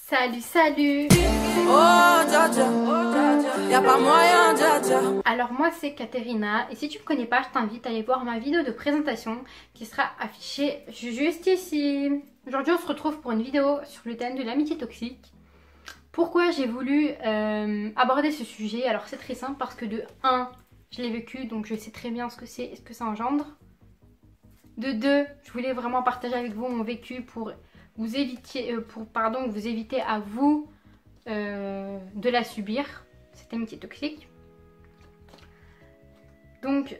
Salut, salut. Oh, dja dja, y'a pas moyen, dja dja. Alors moi c'est Katerina et si tu me connais pas, je t'invite à aller voir ma vidéo de présentation qui sera affichée juste ici. Aujourd'hui on se retrouve pour une vidéo sur le thème de l'amitié toxique. Pourquoi j'ai voulu aborder ce sujet? Alors c'est très simple parce que de 1, je l'ai vécu donc je sais très bien ce que c'est et ce que ça engendre. De 2, je voulais vraiment partager avec vous mon vécu pour vous éviter, vous éviter à vous de la subir, cette amitié toxique. Donc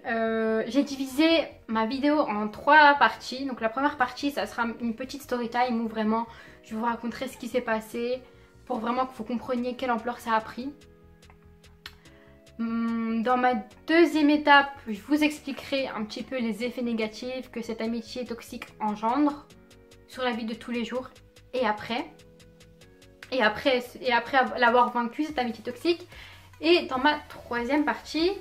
j'ai divisé ma vidéo en 3 parties. Donc la première partie ça sera une petite story time où vraiment je vous raconterai ce qui s'est passé pour vraiment que vous compreniez quelle ampleur ça a pris. Dans ma deuxième étape, je vous expliquerai un petit peu les effets négatifs que cette amitié toxique engendre sur la vie de tous les jours et après l'avoir vaincu, cette amitié toxique. Et dans ma troisième partie,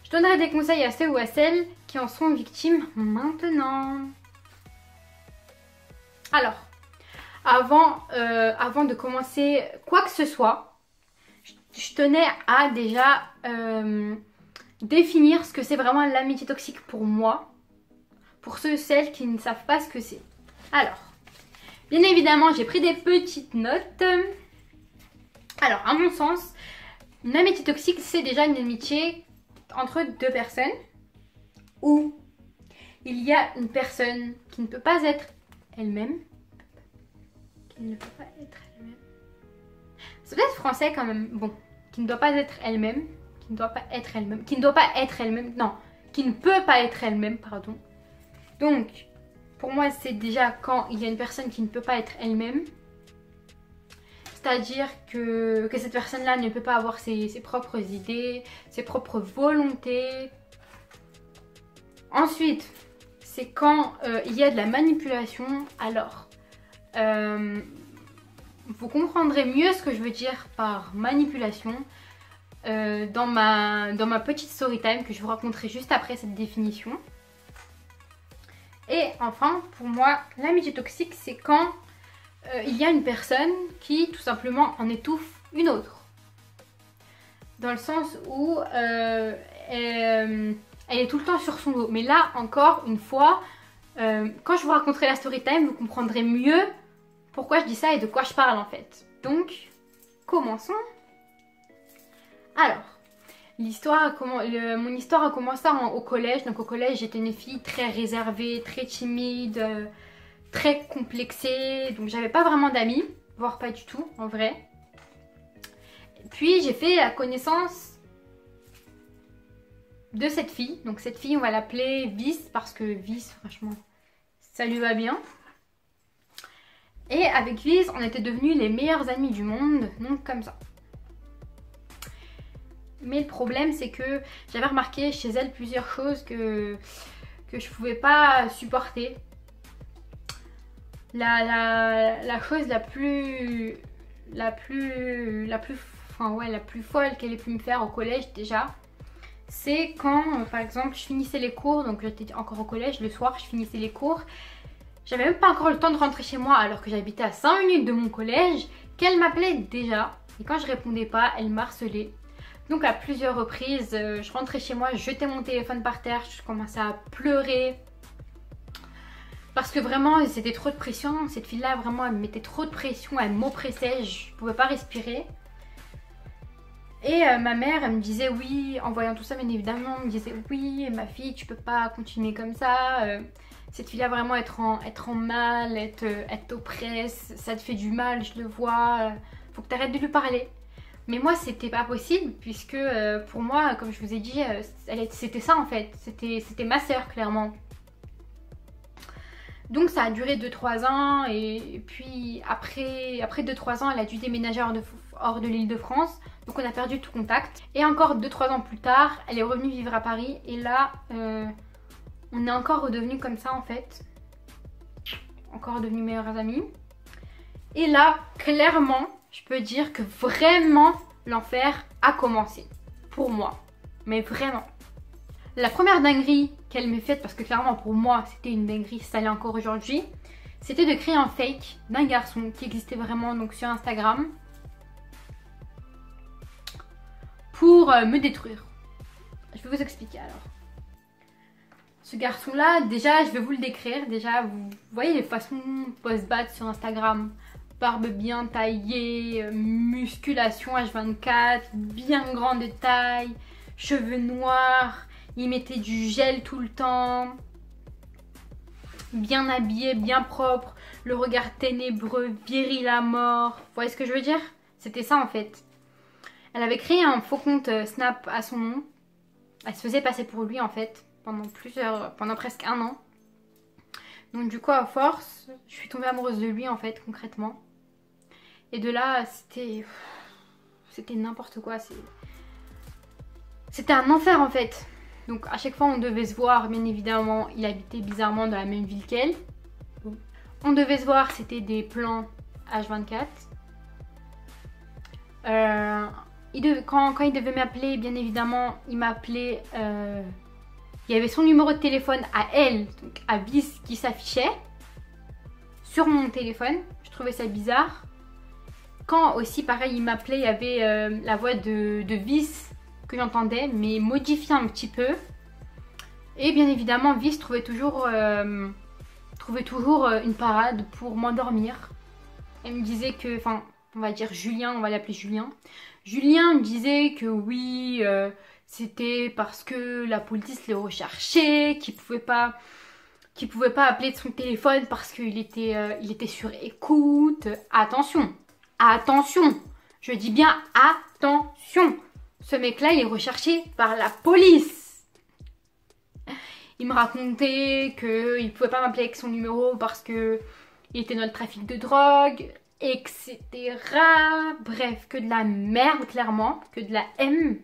je donnerai des conseils à ceux ou à celles qui en sont victimes maintenant. Alors, avant de commencer quoi que ce soit, je tenais à déjà définir ce que c'est vraiment l'amitié toxique pour moi, pour ceux et celles qui ne savent pas ce que c'est. Alors, bien évidemment, j'ai pris des petites notes. Alors, à mon sens, une amitié toxique, c'est déjà une amitié entre 2 personnes où il y a une personne qui ne peut pas être elle-même. Qui ne peut pas être elle-même. C'est peut-être français quand même. Bon, qui ne doit pas être elle-même. Qui ne doit pas être elle-même. Qui ne doit pas être elle-même. Non, qui ne peut pas être elle-même, pardon. Donc, pour moi, c'est déjà quand il y a une personne qui ne peut pas être elle-même. C'est-à-dire que cette personne-là ne peut pas avoir ses propres idées, ses propres volontés. Ensuite, c'est quand il y a de la manipulation. Alors, vous comprendrez mieux ce que je veux dire par manipulation dans ma petite story time que je vous raconterai juste après cette définition. Et enfin, pour moi, l'amitié toxique, c'est quand il y a une personne qui, tout simplement, en étouffe une autre. Dans le sens où elle est tout le temps sur son dos. Mais là, encore une fois, quand je vous raconterai la story time, vous comprendrez mieux pourquoi je dis ça et de quoi je parle en fait. Donc, commençons. Alors, mon histoire a commencé au collège. Donc au collège, j'étais une fille très réservée, très timide, très complexée. Donc j'avais pas vraiment d'amis, voire pas du tout en vrai. Puis j'ai fait la connaissance de cette fille. Donc cette fille, on va l'appeler Vice parce que Vice, franchement, ça lui va bien. Et avec Vice, on était devenus les meilleurs amis du monde, donc comme ça. Mais le problème, c'est que j'avais remarqué chez elle plusieurs choses que je pouvais pas supporter. La chose la plus folle qu'elle ait pu me faire au collège déjà, c'est quand, par exemple, je finissais les cours, donc j'étais encore au collège, le soir, je finissais les cours. J'avais même pas encore le temps de rentrer chez moi alors que j'habitais à 5 minutes de mon collège, qu'elle m'appelait déjà. Et quand je répondais pas, elle m'harcelait. Donc à plusieurs reprises, je rentrais chez moi, je jetais mon téléphone par terre, je commençais à pleurer. Parce que vraiment, c'était trop de pression. Cette fille-là, vraiment, elle me mettait trop de pression, elle m'oppressait, je pouvais pas respirer. Et ma mère, elle me disait oui, en voyant tout ça, bien évidemment, elle me disait oui, ma fille, tu peux pas continuer comme ça. Cette fille-là, vraiment, être en mal, être oppresse, ça te fait du mal, je le vois. Faut que tu arrêtes de lui parler. Mais moi, c'était pas possible, puisque pour moi, comme je vous ai dit, c'était ça en fait. C'était ma sœur, clairement. Donc ça a duré 2-3 ans, et puis après 2-3 ans, elle a dû déménager hors de l'Île-de-France. Donc on a perdu tout contact. Et encore 2-3 ans plus tard, elle est revenue vivre à Paris, et là... on est encore redevenus comme ça en fait. Encore redevenus meilleurs amis. Et là, clairement, je peux dire que vraiment l'enfer a commencé. Pour moi. Mais vraiment. La première dinguerie qu'elle m'ait faite, parce que clairement pour moi c'était une dinguerie, ça l'est encore aujourd'hui, c'était de créer un fake d'un garçon qui existait vraiment donc sur Instagram pour me détruire. Je vais vous expliquer alors. Ce garçon là, déjà je vais vous le décrire. Déjà vous voyez les façons post-bat sur Instagram. Barbe bien taillée, musculation H24, bien grande taille, cheveux noirs, il mettait du gel tout le temps, bien habillé, bien propre, le regard ténébreux, viril à mort. Vous voyez ce que je veux dire? C'était ça en fait. Elle avait créé un faux compte Snap à son nom. Elle se faisait passer pour lui en fait pendant presque un an. Donc du coup à force, je suis tombée amoureuse de lui en fait concrètement. Et de là c'était n'importe quoi. C'était un enfer en fait. Donc à chaque fois on devait se voir, bien évidemment il habitait bizarrement dans la même ville qu'elle. On devait se voir, c'était des plans H24. Quand il devait m'appeler, bien évidemment il m'appelait, il y avait son numéro de téléphone à elle, donc à Vice, qui s'affichait sur mon téléphone. Je trouvais ça bizarre. Quand aussi pareil il m'appelait, il y avait la voix de Vice que j'entendais mais modifiée un petit peu. Et bien évidemment Vice trouvait toujours une parade pour m'endormir. Elle me disait que, enfin on va dire Julien, on va l'appeler Julien. Julien me disait que oui, c'était parce que la police les recherchait, qu'il pouvait pas appeler de son téléphone parce qu'il était sur écoute. Attention, attention, je dis bien attention. Ce mec-là, il est recherché par la police. Il me racontait qu'il pouvait pas m'appeler avec son numéro parce que il était dans le trafic de drogue, etc. Bref, que de la merde, clairement, que de la M.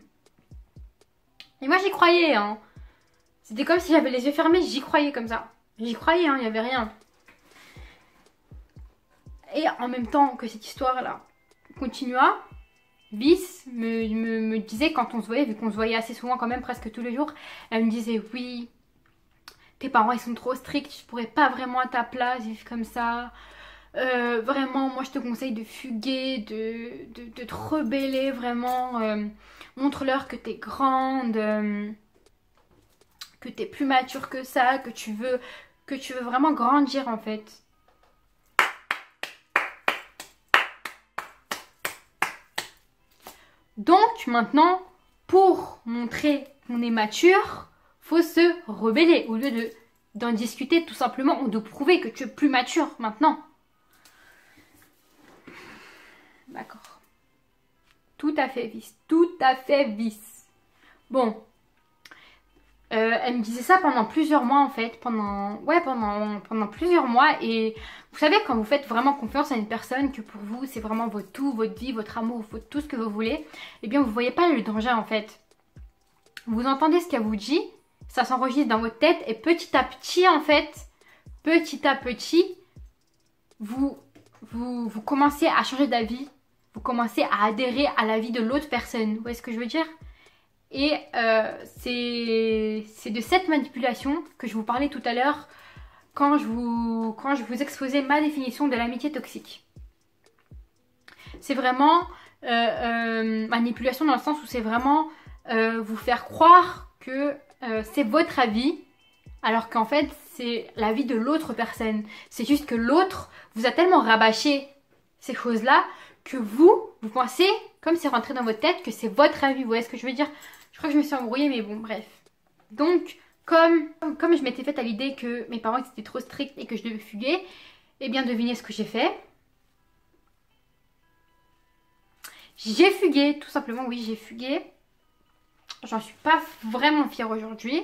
Et moi, j'y croyais, hein. C'était comme si j'avais les yeux fermés, j'y croyais comme ça. J'y croyais, hein, il n'y avait rien. Et en même temps que cette histoire-là continua, Vice me disait quand on se voyait, vu qu'on se voyait assez souvent quand même, presque tous les jours, elle me disait oui, tes parents ils sont trop stricts, je pourrais pas vraiment à ta place vivre comme ça. Vraiment, moi je te conseille de fuguer, de te rebeller vraiment. Montre-leur que t'es grande, que t'es plus mature que ça, que tu veux vraiment grandir en fait. Donc maintenant, pour montrer qu'on est mature, faut se rebeller. Au lieu d'en discuter tout simplement ou de prouver que tu es plus mature maintenant. D'accord. Tout à fait Vice. Tout à fait Vice. Bon. Elle me disait ça pendant plusieurs mois en fait. Pendant plusieurs mois. Et vous savez quand vous faites vraiment confiance à une personne, que pour vous c'est vraiment votre tout, votre vie, votre amour, tout ce que vous voulez. Eh bien vous voyez pas le danger en fait. Vous entendez ce qu'elle vous dit. Ça s'enregistre dans votre tête. Et petit à petit en fait. Petit à petit. Vous commencez à changer d'avis. Vous commencez à adhérer à la vie de l'autre personne. Vous voyez ce que je veux dire? Et c'est de cette manipulation que je vous parlais tout à l'heure quand je vous exposais ma définition de l'amitié toxique. C'est vraiment manipulation dans le sens où c'est vraiment vous faire croire que c'est votre avis alors qu'en fait c'est l'avis de l'autre personne. C'est juste que l'autre vous a tellement rabâché ces choses-là que vous pensez, comme c'est rentré dans votre tête, que c'est votre avis. Vous voyez ce que je veux dire? Je crois que je me suis embrouillée, mais bon, bref. Donc, comme je m'étais faite à l'idée que mes parents étaient trop stricts et que je devais fuguer, eh bien, devinez ce que j'ai fait. J'ai fugué, tout simplement, oui, j'ai fugué. J'en suis pas vraiment fière aujourd'hui.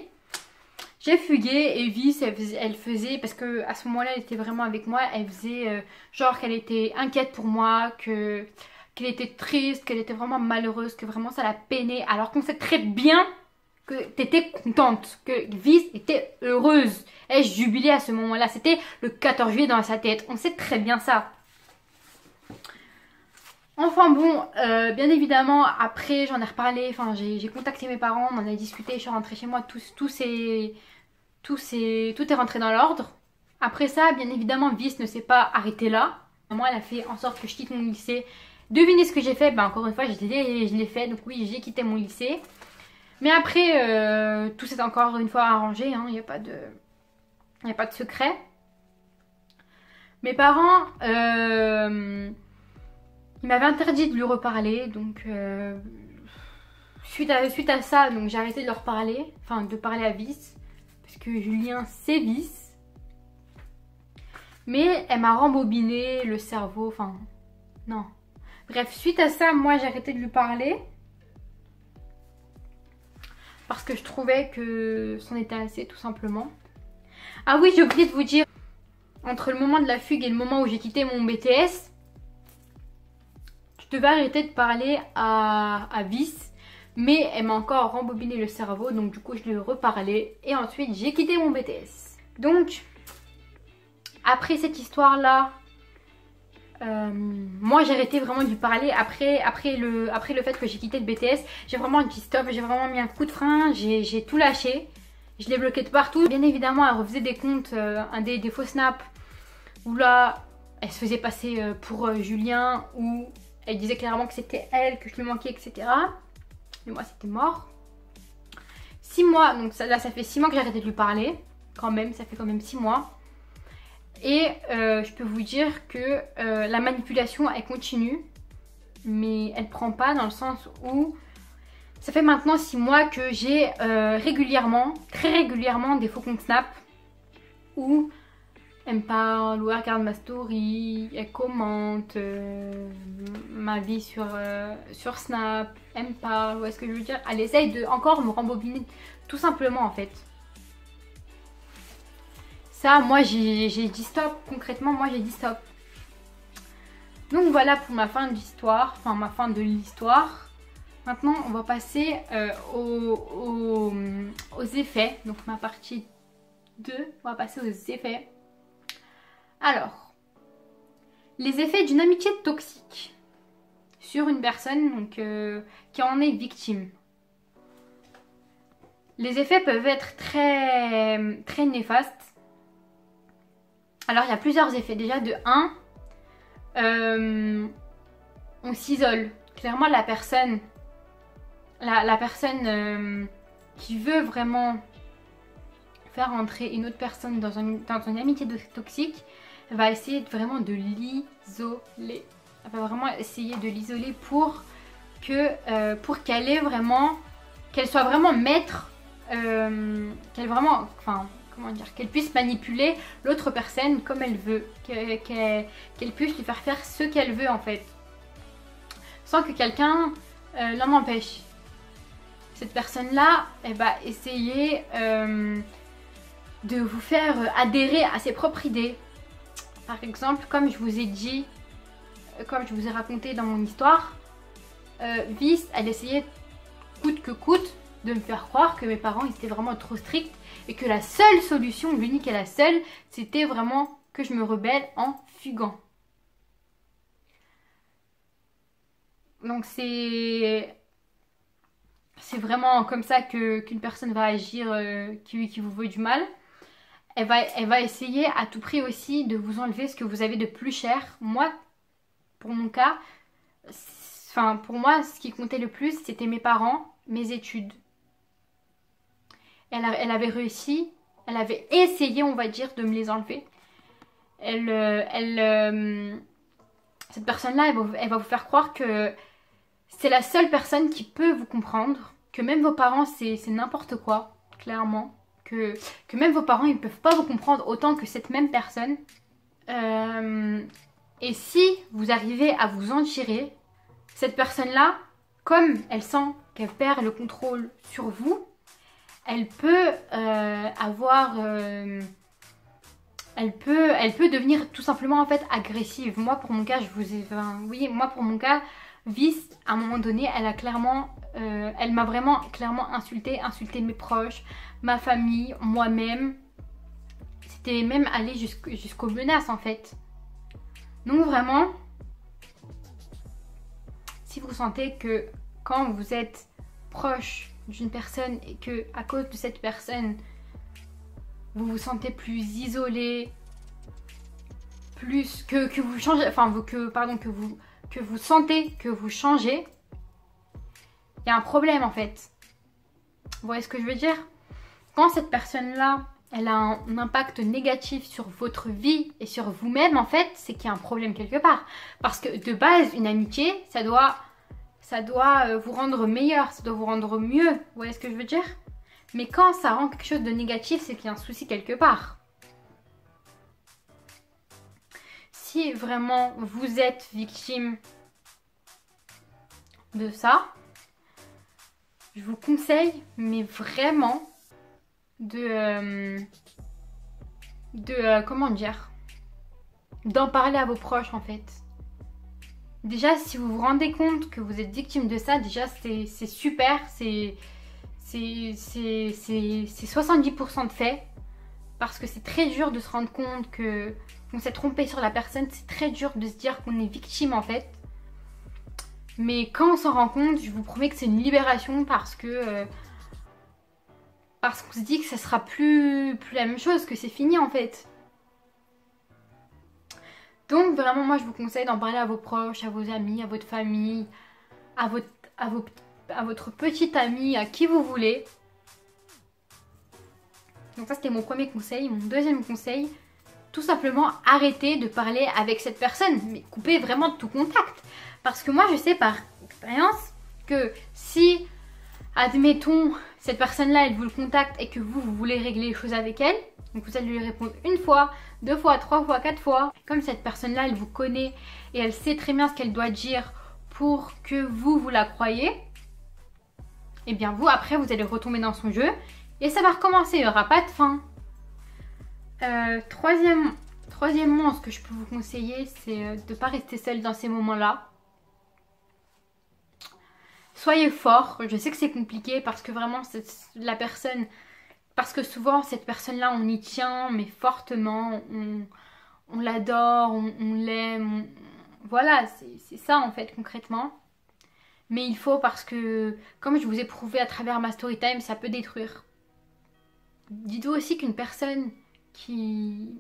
J'ai fugué et Vice, elle faisait, parce que à ce moment-là, elle était vraiment avec moi, elle faisait genre qu'elle était inquiète pour moi, qu'elle était triste, qu'elle était vraiment malheureuse, que vraiment ça la peinait, alors qu'on sait très bien que t'étais contente, que Vice était heureuse. Elle jubilait à ce moment-là, c'était le 14 juillet dans sa tête, on sait très bien ça. Enfin bon, bien évidemment, après j'en ai reparlé, enfin j'ai contacté mes parents, on en a discuté, je suis rentrée chez moi, tout est rentré dans l'ordre. Après ça, bien évidemment, Vice ne s'est pas arrêté là. Maman, elle a fait en sorte que je quitte mon lycée. Devinez ce que j'ai fait. Encore une fois, je l'ai fait. Donc oui, j'ai quitté mon lycée. Mais après, tout s'est encore une fois arrangé. Il n'y a pas de secret. Mes parents, ils m'avaient interdit de lui reparler. Donc, suite à ça, j'ai arrêté de leur parler. Enfin, de parler à Vice. Parce que Julien, c'est Vice. Mais elle m'a rembobiné le cerveau. Enfin, non. Bref, suite à ça, moi, j'ai arrêté de lui parler. Parce que je trouvais que c'en était assez, tout simplement. Ah oui, j'ai oublié de vous dire. Entre le moment de la fugue et le moment où j'ai quitté mon BTS, je devais arrêter de parler à Vice. Mais elle m'a encore rembobiné le cerveau. Donc du coup, je lui ai reparlé. Et ensuite, j'ai quitté mon BTS. Donc, après cette histoire-là, moi j'ai arrêté vraiment de lui parler. Après le fait que j'ai quitté le BTS, j'ai vraiment dit stop, j'ai vraiment mis un coup de frein, j'ai tout lâché. Je l'ai bloqué de partout. Bien évidemment, elle refaisait des comptes, des faux snaps, où là, elle se faisait passer pour Julien, où elle disait clairement que c'était elle, que je lui manquais, etc. Mais moi, c'était mort. 6 mois, donc là, ça fait 6 mois que j'ai arrêté de lui parler. Quand même, ça fait quand même 6 mois. Et je peux vous dire que la manipulation, elle continue. Mais elle prend pas dans le sens où... Ça fait maintenant 6 mois que j'ai régulièrement, très régulièrement, des faux comptes Snap. Où elle me parle, où elle regarde ma story, elle commente ma vie sur Snap. Elle me parle, où est-ce que je veux dire. Elle essaye de encore me rembobiner, tout simplement en fait. Ça, moi j'ai dit stop, concrètement moi j'ai dit stop. Donc voilà pour ma fin d'histoire, enfin ma fin de l'histoire. Maintenant on va passer aux effets, donc ma partie 2, on va passer aux effets. Alors, les effets d'une amitié toxique sur une personne donc, qui en est victime. Les effets peuvent être très, très néfastes. Alors il y a plusieurs effets. Déjà de 1, on s'isole. Clairement la personne qui veut vraiment faire entrer une autre personne dans une amitié toxique va essayer vraiment de l'isoler. Elle va vraiment essayer de l'isoler pour qu'elle soit vraiment maître, qu'elle puisse manipuler l'autre personne comme elle veut, qu'elle puisse lui faire ce qu'elle veut en fait, sans que quelqu'un l'en empêche. Cette personne-là, elle va essayer de vous faire adhérer à ses propres idées. Par exemple, comme je vous ai dit, comme je vous ai raconté dans mon histoire, Vice, elle essayait coûte que coûte de me faire croire que mes parents étaient vraiment trop stricts et que la seule solution, l'unique et la seule, c'était vraiment que je me rebelle en fuguant. Donc c'est vraiment comme ça qu'une personne va agir qui vous veut du mal. Elle va essayer à tout prix aussi de vous enlever ce que vous avez de plus cher. Moi, pour mon cas, pour moi, ce qui comptait le plus, c'était mes parents, mes études. Elle avait réussi, elle avait essayé, on va dire, de me les enlever. Cette personne-là, elle va vous faire croire que c'est la seule personne qui peut vous comprendre, que même vos parents, c'est n'importe quoi, clairement. Que même vos parents, ils ne peuvent pas vous comprendre autant que cette même personne. Et si vous arrivez à vous en tirer, cette personne-là, comme elle sent qu'elle perd le contrôle sur vous, elle peut elle peut devenir tout simplement en fait agressive. Moi pour mon cas, Vice, à un moment donné, elle m'a vraiment clairement insulté mes proches, ma famille, moi-même. C'était même allé jusqu'aux menaces en fait. Donc vraiment, si vous sentez que quand vous êtes proche d'une personne et que à cause de cette personne, vous vous sentez plus isolé, plus que vous changez, enfin que vous sentez que vous changez, il y a un problème en fait. Vous voyez ce que je veux dire? Quand cette personne-là, elle a un impact négatif sur votre vie et sur vous-même, en fait, c'est qu'il y a un problème quelque part. Parce que de base, une amitié, ça doit vous rendre meilleur, ça doit vous rendre mieux. Vous voyez ce que je veux dire? Mais quand ça rend quelque chose de négatif, c'est qu'il y a un souci quelque part. Si vraiment vous êtes victime de ça, je vous conseille, mais vraiment, comment dire, d'en parler à vos proches en fait. Déjà, si vous vous rendez compte que vous êtes victime de ça, déjà c'est super, c'est 70% de fait. Parce que c'est très dur de se rendre compte qu'on s'est trompé sur la personne, c'est très dur de se dire qu'on est victime en fait. Mais quand on s'en rend compte, je vous promets que c'est une libération parce qu'on se dit que ça sera plus la même chose, que c'est fini en fait. Donc vraiment moi je vous conseille d'en parler à vos proches, à vos amis, à votre famille, à votre petite amie, à qui vous voulez. Donc ça c'était mon premier conseil. Mon deuxième conseil, tout simplement arrêtez de parler avec cette personne, mais coupez vraiment tout contact. Parce que moi je sais par expérience que si, admettons, cette personne-là elle vous le contacte et que vous voulez régler les choses avec elle, donc vous allez lui répondre une fois, deux fois, trois fois, quatre fois. Comme cette personne-là elle vous connaît et elle sait très bien ce qu'elle doit dire pour que vous la croyez, et bien vous après vous allez retomber dans son jeu. Et ça va recommencer, il n'y aura pas de fin. Troisièmement, ce que je peux vous conseiller, c'est de ne pas rester seul dans ces moments-là. Soyez fort. Je sais que c'est compliqué parce que vraiment, la personne... Parce que souvent, cette personne-là, on y tient, mais fortement. On l'adore, on l'aime. Voilà, c'est ça en fait, concrètement. Mais il faut parce que, comme je vous ai prouvé à travers ma story time, ça peut détruire. Dites-vous aussi qu'une personne qui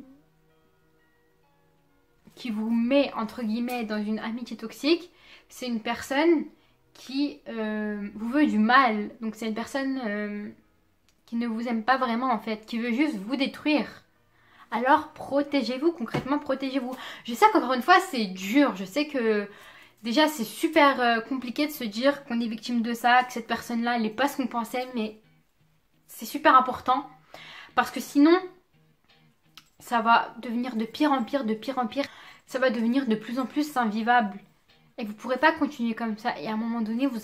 vous met entre guillemets dans une amitié toxique, c'est une personne qui vous veut du mal. Donc c'est une personne qui ne vous aime pas vraiment en fait, qui veut juste vous détruire. Alors protégez-vous, concrètement protégez-vous. Je sais qu'encore une fois c'est dur, je sais que déjà c'est super compliqué de se dire qu'on est victime de ça, que cette personne-là elle n'est pas ce qu'on pensait, mais c'est super important. Parce que sinon, ça va devenir de pire en pire, de pire en pire. Ça va devenir de plus en plus invivable. Et vous ne pourrez pas continuer comme ça. Et à un moment donné, vous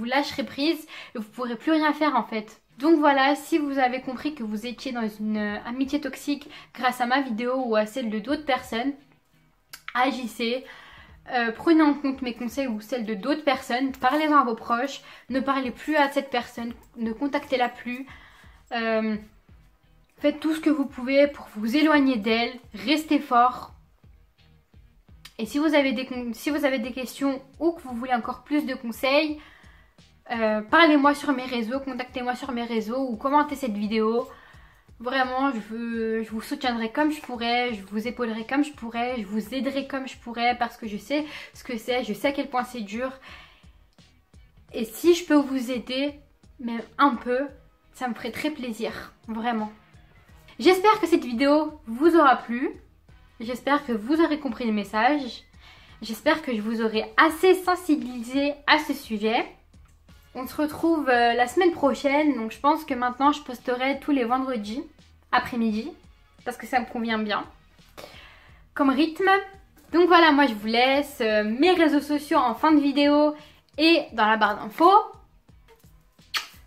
lâcherez prise et vous ne pourrez plus rien faire en fait. Donc voilà, si vous avez compris que vous étiez dans une amitié toxique grâce à ma vidéo ou à celle de d'autres personnes, agissez. Prenez en compte mes conseils ou celles de d'autres personnes. Parlez-en à vos proches. Ne parlez plus à cette personne. Ne contactez-la plus. Faites tout ce que vous pouvez pour vous éloigner d'elle, restez fort. Et si vous avez des questions ou que vous voulez encore plus de conseils, parlez-moi sur mes réseaux, contactez-moi sur mes réseaux ou commentez cette vidéo. Vraiment, je vous soutiendrai comme je pourrai, je vous épaulerai comme je pourrai, je vous aiderai comme je pourrai parce que je sais ce que c'est, je sais à quel point c'est dur. Et si je peux vous aider, même un peu, ça me ferait très plaisir, vraiment. J'espère que cette vidéo vous aura plu. J'espère que vous aurez compris le message. J'espère que je vous aurai assez sensibilisé à ce sujet. On se retrouve la semaine prochaine. Donc je pense que maintenant je posterai tous les vendredis après-midi. Parce que ça me convient bien comme rythme. Donc voilà, moi je vous laisse. Mes réseaux sociaux en fin de vidéo et dans la barre d'infos.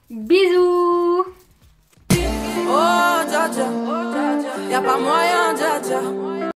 Bisous. Oh, dja dja, y'a pas moyen.